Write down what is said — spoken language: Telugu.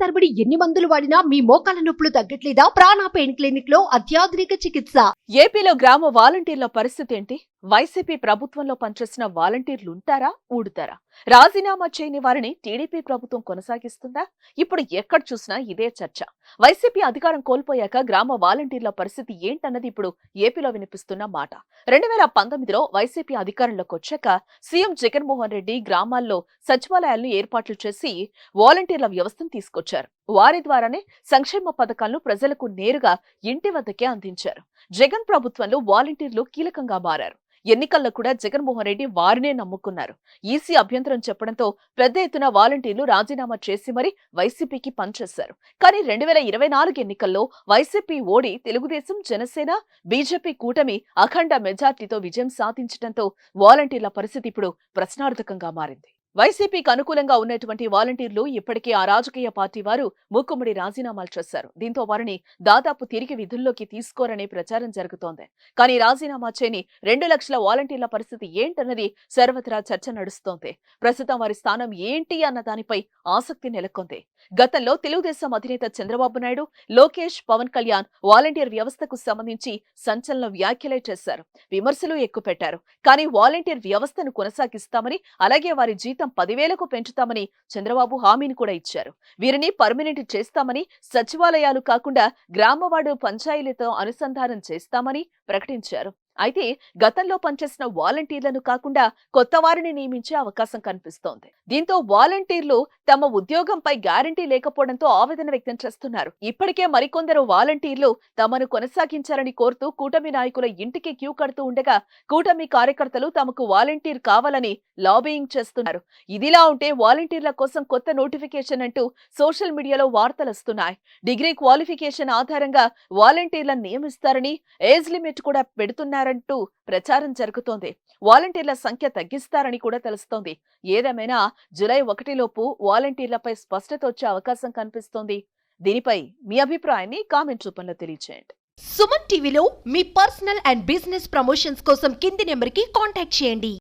తరబడి ఎన్ని మందులు వాడినా మీ మోకాల నొప్పులు తగ్గట్లేదా? ప్రాణ పెయిన్ క్లినిక్ లో అత్యాధునిక చికిత్స. ఏపీలో గ్రామ వాలంటీర్ల పరిస్థితి ఏంటి? వైసీపీ ప్రభుత్వంలో పనిచేసిన వాలంటీర్లు ఉంటారా, ఊడుతారా? రాజీనామా చేయని వారిని టీడీపీ ప్రభుత్వం కొనసాగిస్తుందా? ఇప్పుడు ఎక్కడ చూసినా ఇదే చర్చ. వైసీపీ అధికారం కోల్పోయాక గ్రామ వాలంటీర్ల పరిస్థితి ఏంటన్నది ఇప్పుడు ఏపీలో వినిపిస్తున్న మాట. 2019లో వైసీపీ అధికారంలోకి వచ్చాక సీఎం జగన్మోహన్ రెడ్డి గ్రామాల్లో సచివాలయాలను ఏర్పాట్లు చేసి వాలంటీర్ల వ్యవస్థను తీసుకొచ్చారు. వారి ద్వారానే సంక్షేమ పథకాలను ప్రజలకు నేరుగా ఇంటి వద్దకే అందించారు. జగన్ ప్రభుత్వంలో వాలంటీర్లు కీలకంగా మారారు. ఎన్నికల్లో కూడా జగన్మోహన్ రెడ్డి వారినే నమ్ముకున్నారు. ఈసీ అభ్యంతరం చెప్పడంతో పెద్ద ఎత్తున వాలంటీర్లు రాజీనామా చేసి మరీ వైసీపీకి పనిచేశారు. కానీ 2024 ఎన్నికల్లో వైసీపీ ఓడి తెలుగుదేశం, జనసేన, బీజేపీ కూటమి అఖండ మెజార్టీతో విజయం సాధించడంతో వాలంటీర్ల పరిస్థితి ఇప్పుడు ప్రశ్నార్థకంగా మారింది. వైసీపీకి అనుకూలంగా ఉన్నటువంటి వాలంటీర్లు ఇప్పటికే ఆ రాజకీయ పార్టీ వారు మూకుమ్మడి రాజీనామాలు చేశారు. దీంతో వారిని దాదాపు తిరిగి విధుల్లోకి తీసుకోరనే ప్రచారం జరుగుతోంది. కానీ రాజీనామా చేయని 2 లక్షల వాలంటీర్ల పరిస్థితి ఏంటన్నది సర్వత్రా చర్చ నడుస్తోంది. ప్రస్తుతం వారి స్థానం ఏంటి అన్న దానిపై ఆసక్తి నెలకొంది. గతంలో తెలుగుదేశం అధినేత చంద్రబాబు నాయుడు, లోకేష్, పవన్ కళ్యాణ్ వాలంటీర్ వ్యవస్థకు సంబంధించి సంచలన వ్యాఖ్యలే చేశారు. విమర్శలు ఎక్కుపెట్టారు. కానీ వాలంటీర్ వ్యవస్థను కొనసాగిస్తామని, అలాగే వారి జీతం 10,000కు పెంచుతామని చంద్రబాబు హామీని కూడా ఇచ్చారు. వీరిని పర్మినెంట్ చేస్తామని, సచివాలయాలు కాకుండా గ్రామవార్డు పంచాయతీలతో అనుసంధానం చేస్తామని ప్రకటించారు. అయితే గతంలో పనిచేసిన వాలంటీర్లను కాకుండా కొత్త వారిని నియమించే అవకాశం కనిపిస్తోంది. దీంతో వాలంటీర్లు తమ ఉద్యోగంపై గ్యారంటీ లేకపోవడంతో ఆవేదన వ్యక్తం చేస్తున్నారు. ఇప్పటికే మరికొందరు వాలంటీర్లు తమను కొనసాగించాలని కోరుతూ కూటమి నాయకుల ఇంటికి క్యూ కడుతూ ఉండగా కూటమి కార్యకర్తలు తమకు వాలంటీర్ కావాలని లాబియింగ్ చేస్తున్నారు. ఇదిలా ఉంటే వాలంటీర్ల కోసం కొత్త నోటిఫికేషన్ అంటూ సోషల్ మీడియాలో వార్తలు వస్తున్నాయి. డిగ్రీ క్వాలిఫికేషన్ ఆధారంగా వాలంటీర్లను నియమిస్తారని, ఏజ్ లిమిట్ కూడా పెడుతున్నారంటూ ప్రచారం జరుగుతోంది. వాలంటీర్ల సంఖ్య తగ్గిస్తారని కూడా తెలుస్తోంది. ఏదేమైనా జూలై 1 లోపు వాలంటీర్లపై స్పష్టత వచ్చే అవకాశం కనిపిస్తోంది. దీనిపై మీ అభిప్రాయాన్ని కామెంట్ రూపంలో తెలియజేయండి. సుమన్ టీవీలో మీ పర్సనల్ అండ్ బిజినెస్ ప్రమోషన్స్ కోసం కింది నెంబర్కి కాంటాక్ట్ చేయండి.